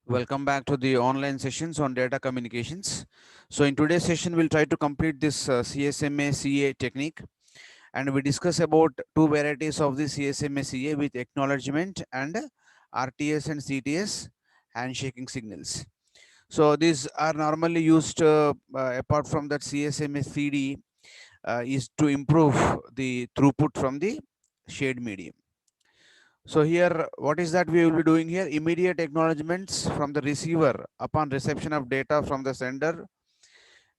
Welcome back to the online sessions on data communications. So in today's session, we'll try to complete this CSMA CA technique, and we discuss about two varieties of the CSMA CA with acknowledgement and RTS and CTS handshaking signals. So these are normally used apart from that CSMA CD is to improve the throughput from the shared medium. So here, what is that we will be doing here? Immediate acknowledgements from the receiver upon reception of data from the sender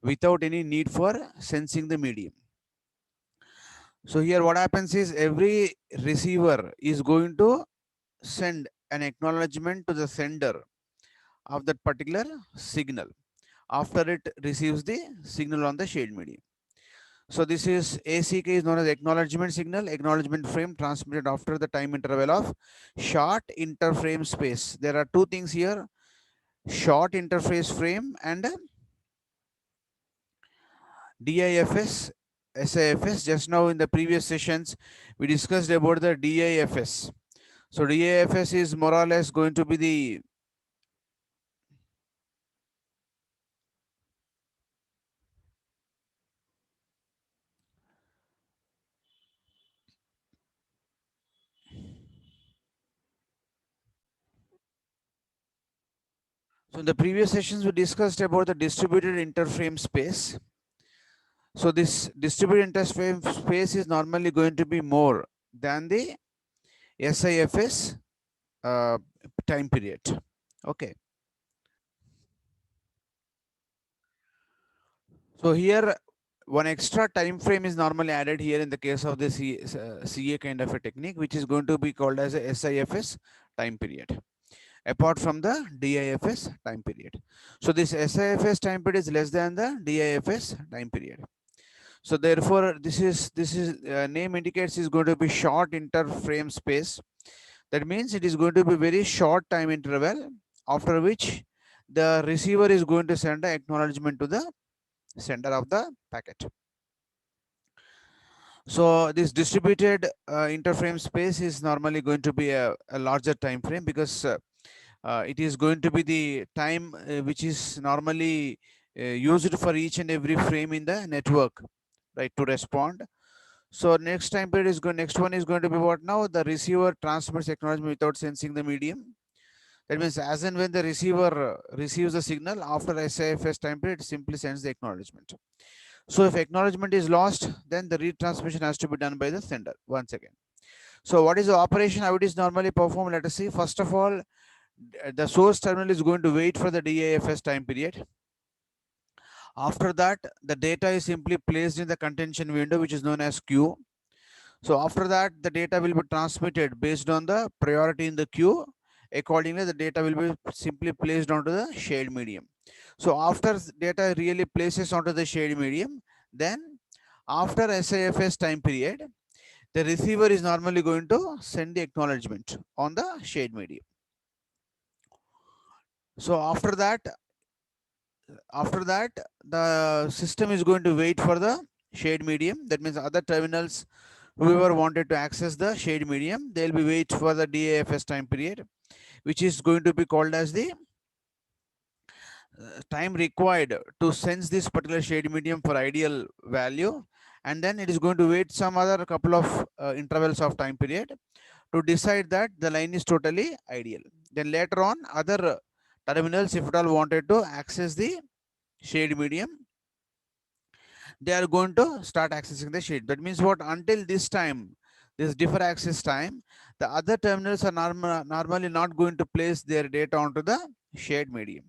without any need for sensing the medium. So here what happens is every receiver is going to send an acknowledgement to the sender of that particular signal after it receives the signal on the shared medium. So this is ACK is known as acknowledgement signal, acknowledgement frame transmitted after the time interval of short interframe space. There are two things here, short interface frame and DIFS, SIFS. Just now in the previous sessions, we discussed about the DIFS. So DIFS is more or less going to be the so in the previous sessions we discussed about the distributed interframe space. So this distributed interframe space is normally going to be more than the SIFS time period. Okay. So here one extra time frame is normally added here in the case of the CA kind of a technique, which is going to be called as a SIFS time period, apart from the DIFS time period. So this SIFS time period is less than the DIFS time period. So therefore, this is name indicates is going to be short interframe space. That means it is going to be very short time interval, after which the receiver is going to send an acknowledgement to the sender of the packet. So this distributed interframe space is normally going to be a larger time frame, because it is going to be the time which is normally used for each and every frame in the network, right, to respond. So next time period is going, next one is going to be what now? The receiver transmits acknowledgement without sensing the medium. That means as and when the receiver receives the signal after SIFS time period, it simply sends the acknowledgement. So if acknowledgement is lost, then the retransmission has to be done by the sender once again. So what is the operation, how it is normally performed? Let us see. First of all, the source terminal is going to wait for the DIFS time period. After that, the data is simply placed in the contention window, which is known as queue. So after that, the data will be transmitted based on the priority in the queue. Accordingly, the data will be simply placed onto the shared medium. So after data really places onto the shared medium, then after SIFS time period, the receiver is normally going to send the acknowledgement on the shared medium. So after that, the system is going to wait for the shared medium. That means other terminals, whoever wanted to access the shared medium, they'll be wait for the DIFS time period, which is going to be called as the time required to sense this particular shade medium for ideal value, and then it is going to wait some other couple of intervals of time period to decide that the line is totally ideal. Then later on, other terminals, if at all wanted to access the shade medium, they are going to start accessing the shade. That means what? Until this time, this differ access time, the other terminals are normally not going to place their data onto the shared medium.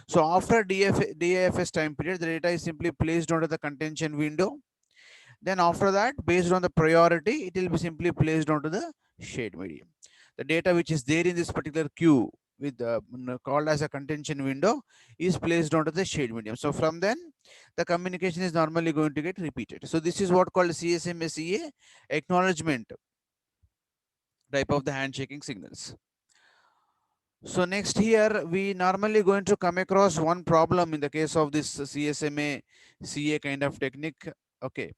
So after DIFS time period, the data is simply placed onto the contention window. Then after that, based on the priority, it will be simply placed onto the shared medium. The data which is there in this particular queue with called as a contention window is placed onto the shared medium. So from then, the communication is normally going to get repeated. So this is what called CSMA acknowledgement type of the handshaking signals. So next here, we normally going to come across one problem in the case of this CSMA CA kind of technique. Okay.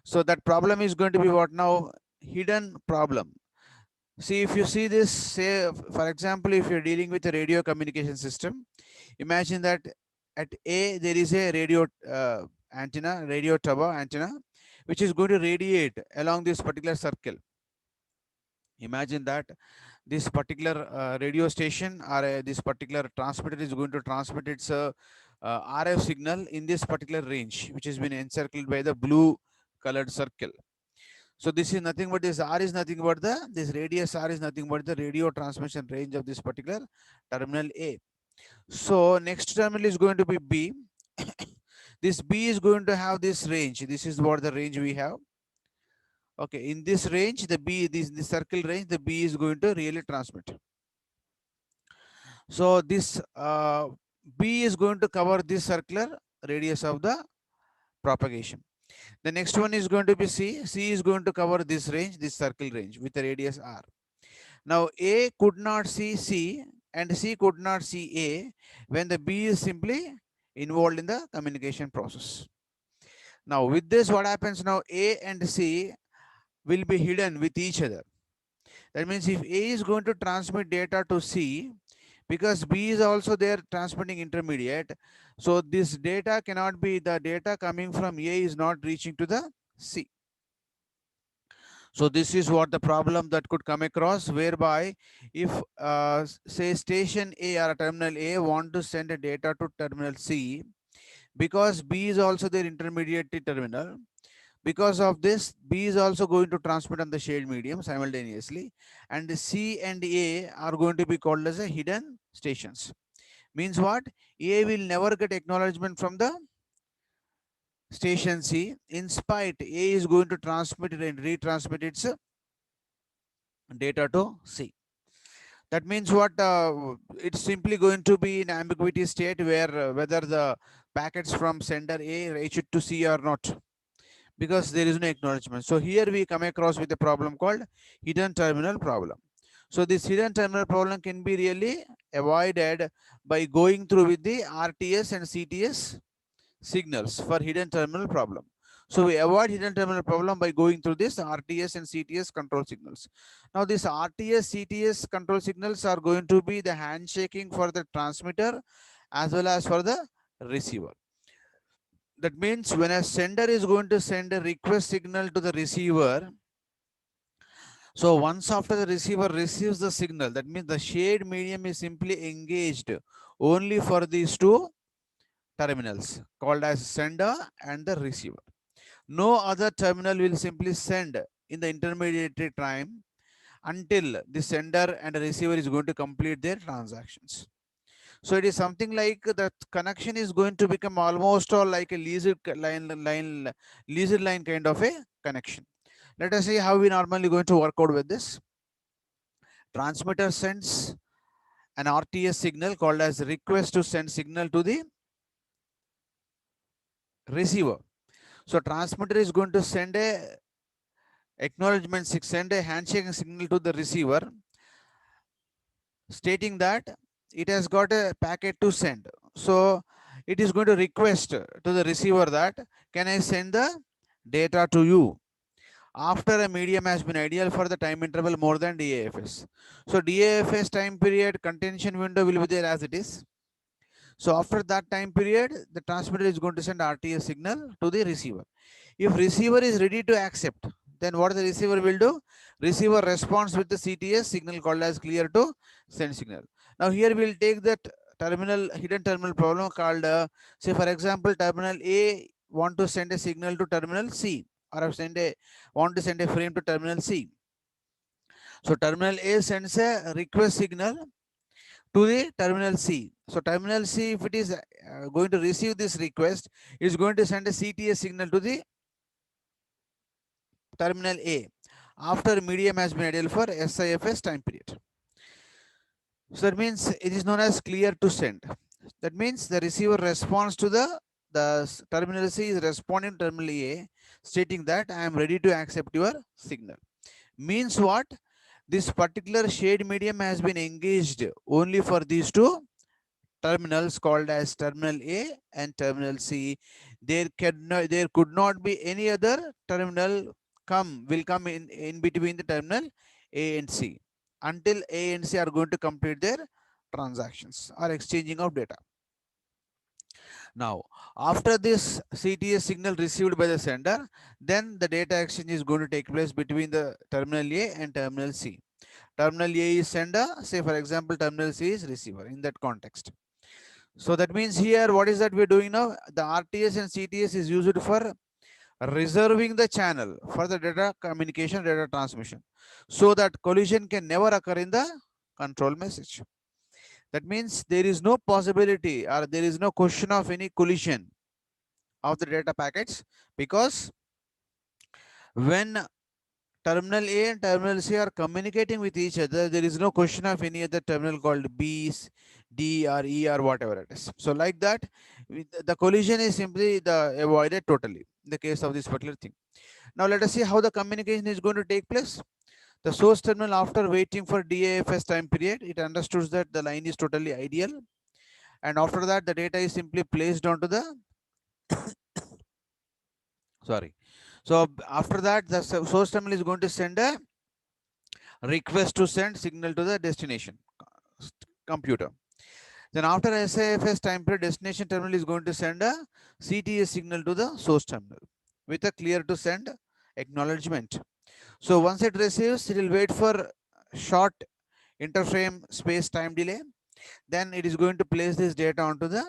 So that problem is going to be what now? Hidden problem. See, if you see this, say, for example, if you're dealing with a radio communication system, imagine that at A, there is a radio antenna, radio tower antenna, which is going to radiate along this particular circle. Imagine that this particular radio station or this particular transmitter is going to transmit its RF signal in this particular range, which has been encircled by the blue colored circle. So this is nothing but this R is nothing but this radius R is nothing but the radio transmission range of this particular terminal A. So next terminal is going to be B. This B is going to have this range. This is what the range we have. Okay, in this range, the B, this circle range, the B is going to really transmit. So this B is going to cover this circular radius of the propagation. The next one is going to be C. C is going to cover this range, this circle range with a radius R. Now A could not see C and C could not see A when the B is simply involved in the communication process. Now with this, what happens now? A and C will be hidden with each other. That means if A is going to transmit data to C, because B is also there transmitting intermediate, so this data cannot be, the data coming from A is not reaching to the C. So this is what the problem that could come across, whereby if say station A or terminal A want to send a data to terminal C, because B is also their intermediate terminal, because of this, B is also going to transmit on the shared medium simultaneously, and C and A are going to be called as a hidden stations. Means what? A will never get acknowledgement from the station C. In spite, A is going to transmit it and retransmit its data to C. That means what? It's simply going to be in ambiguity state where whether the packets from sender A reach it to C or not, because there is no acknowledgement. So here we come across with a problem called hidden terminal problem. So this hidden terminal problem can be really avoided by going through with the RTS and CTS signals for hidden terminal problem. So we avoid hidden terminal problem by going through this RTS and CTS control signals. Now this RTS, CTS control signals are going to be the handshaking for the transmitter as well as for the receiver. That means when a sender is going to send a request signal to the receiver, so once after the receiver receives the signal, that means the shared medium is simply engaged only for these two terminals called as sender and the receiver. No other terminal will simply send in the intermediary time until the sender and the receiver is going to complete their transactions. So it is something like the connection is going to become almost all like a leased line kind of a connection. Let us see how we normally going to work out with this. Transmitter sends an RTS signal called as request to send signal to the receiver. So transmitter is going to send a acknowledgement, send a handshake signal to the receiver, stating that it has got a packet to send. So it is going to request to the receiver that can I send the data to you after a medium has been ideal for the time interval more than DAFS. So DAFS time period contention window will be there as it is. So after that time period, the transmitter is going to send RTS signal to the receiver. If receiver is ready to accept, then what the receiver will do? Receiver responds with the CTS signal called as clear to send signal. Now here we will take that terminal, hidden terminal problem called, say for example, terminal A want to send a signal to terminal C, or want to send a frame to terminal C. So terminal A sends a request signal to the terminal C. So terminal C, if it is going to receive this request, is going to send a CTS signal to the terminal A after medium has been ideal for SIFS time period. So that means it is known as clear to send. That means the receiver responds to the terminal C is responding to terminal A, stating that I am ready to accept your signal. Means what? This particular shade medium has been engaged only for these two terminals called as terminal A and terminal C. There could not be any other terminal will come in between the terminal A and C. until A and C are going to complete their transactions or exchanging of data. Now, after this CTS signal received by the sender, then the data exchange is going to take place between the terminal A and terminal C. Terminal A is sender, say for example, terminal C is receiver in that context. So that means here, what is that we're doing now? The RTS and CTS is used for reserving the channel for the data communication, data transmission, so that collision can never occur in the control message. That means there is no possibility or there is no question of any collision of the data packets, because when terminal A and terminal C are communicating with each other, there is no question of any other terminal called B, D or E or whatever it is. So like that, the collision is simply avoided totally in the case of this particular thing. Now let us see how the communication is going to take place. The source terminal, after waiting for DAFS time period, it understood that the line is totally ideal, and after that the data is simply placed onto the sorry. So after that, the source terminal is going to send a request to send signal to the destination computer. Then after SIFS time period, destination terminal is going to send a CTS signal to the source terminal with a clear to send acknowledgement. So once it receives, it will wait for short interframe space time delay. Then it is going to place this data onto the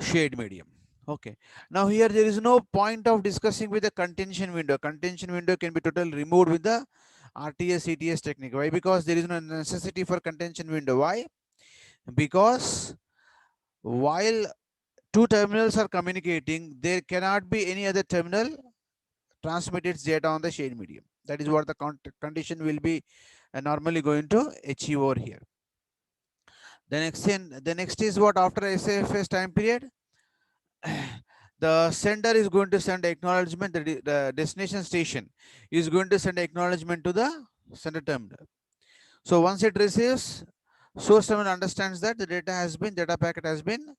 shade medium. Okay. Now here there is no point of discussing with the contention window. Contention window can be totally removed with the RTS CTS technique. Why? Because there is no necessity for contention window. Why? Because while two terminals are communicating, there cannot be any other terminal transmit its data on the shade medium. That is what the condition will be normally going to achieve over here. The next is what, after SIFS time period, the sender is going to send acknowledgement. The destination station is going to send acknowledgement to the sender terminal. So once it receives, source terminal understands that the data packet has been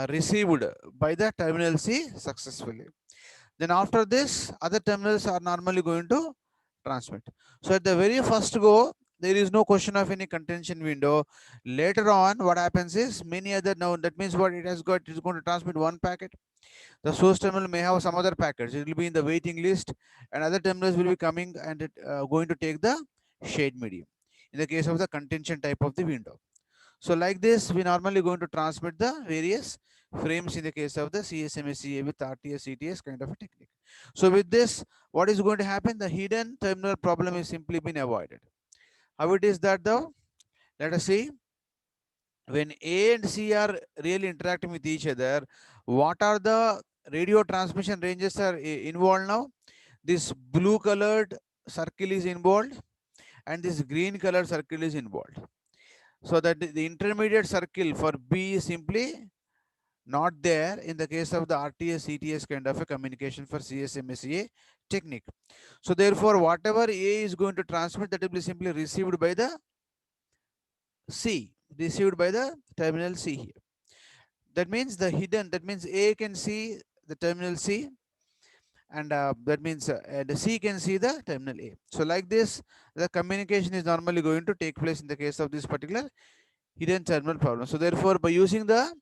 received by the terminal C successfully. Then after this, other terminals are normally going to transmit. So at the very first go, there is no question of any contention window. Later on, what happens is many other, now that means what it has got, it is going to transmit one packet. The source terminal may have some other packets. It will be in the waiting list, and other terminals will be coming and going to take the shade medium in the case of the contention type of the window. So like this, we normally going to transmit the various frames in the case of the CSMA with RTS, CTS kind of a technique. So with this, what is going to happen? The hidden terminal problem is simply been avoided. How it is that though? Let us see. When A and C are really interacting with each other, what are the radio transmission ranges are involved now? This blue colored circle is involved and this green colored circle is involved. So that the intermediate circle for B is simply not there in the case of the RTS, CTS kind of a communication for CSMA technique. So therefore, whatever A is going to transmit, that will be simply received by the C, received by the terminal C here. That means the hidden, that means A can see the terminal C, and that means the C can see the terminal A. So like this, the communication is normally going to take place in the case of this particular hidden terminal problem. So therefore, by using the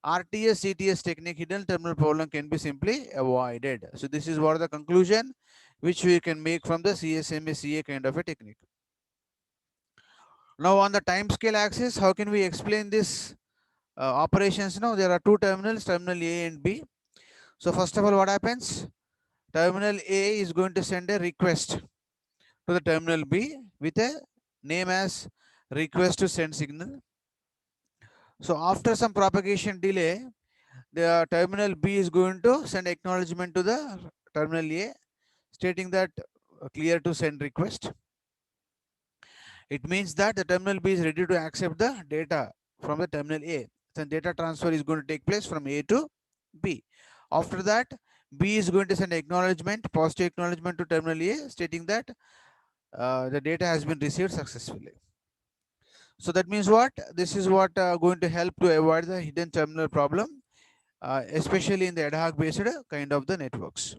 RTS CTS technique, hidden terminal problem can be simply avoided. So this is what the conclusion which we can make from the CSMA CA kind of a technique. Now on the time scale axis, how can we explain this operations? Now there are two terminals, terminal A and B. So first of all, what happens? Terminal A is going to send a request to the terminal B with a name as request to send signal. So after some propagation delay, the terminal B is going to send acknowledgement to the terminal A, stating that clear to send request. It means that the terminal B is ready to accept the data from the terminal A. Then data transfer is going to take place from A to B. After that, B is going to send acknowledgement, positive acknowledgement to terminal A, stating that the data has been received successfully. So that means what? This is what going to help to avoid the hidden terminal problem, especially in the ad hoc based kind of the networks.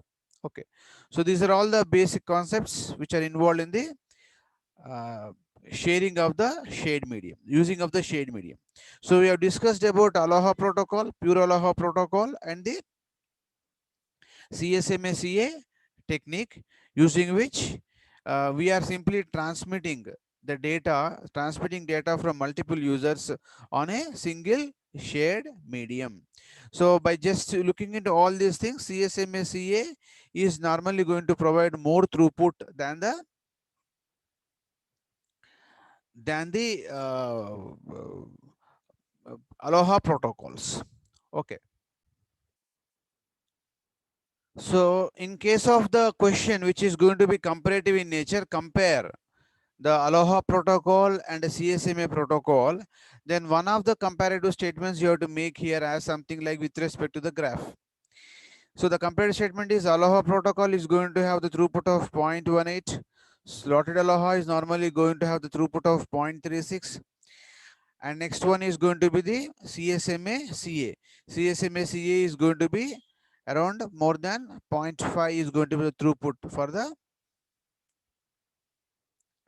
Okay, so these are all the basic concepts which are involved in the uh, sharing of the shade medium, using of the shade medium. So we have discussed about Aloha protocol, pure Aloha protocol, and the CSMA technique, using which we are simply transmitting data from multiple users on a single shared medium. So by just looking into all these things, CSMA is normally going to provide more throughput than the Aloha protocols. Okay. So in case of the question which is going to be comparative in nature, compare the Aloha protocol and the CSMA protocol, then one of the comparative statements you have to make here as something like with respect to the graph. So the comparative statement is Aloha protocol is going to have the throughput of 0.18. Slotted Aloha is normally going to have the throughput of 0.36. And next one is going to be the CSMA CA. CSMA CA is going to be around more than 0.5 is going to be the throughput for the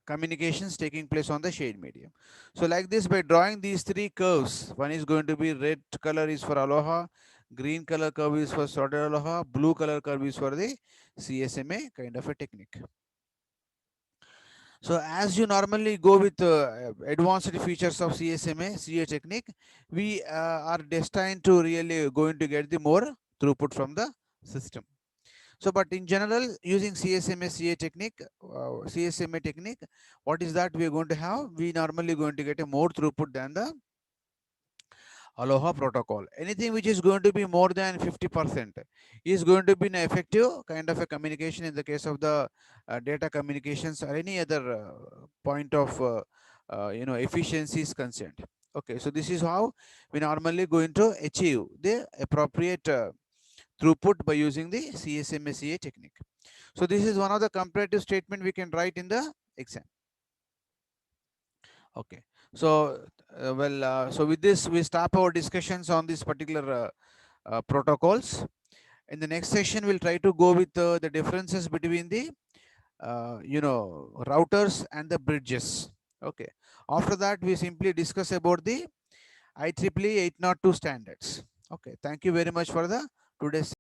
communications taking place on the shade medium. So like this, by drawing these three curves, one is going to be red color is for Aloha, green color curve is for Slotted Aloha, blue color curve is for the CSMA kind of a technique. So as you normally go with advanced features of CSMA, CA technique, we are destined to really going to get the more throughput from the system. So, but in general, using CSMA CA technique, CSMA technique, what is that we are going to have? We normally going to get a more throughput than the Aloha protocol. Anything which is going to be more than 50% is going to be an effective kind of a communication in the case of the data communications or any other point of efficiency is concerned. Okay, so this is how we normally going to achieve the appropriate throughput by using the CSMA technique. So this is one of the comparative statement we can write in the exam. Okay. So, so with this, we stop our discussions on this particular protocols. In the next session, we'll try to go with the differences between the, routers and the bridges. Okay. After that, we simply discuss about the IEEE 802 standards. Okay. Thank you very much for the today's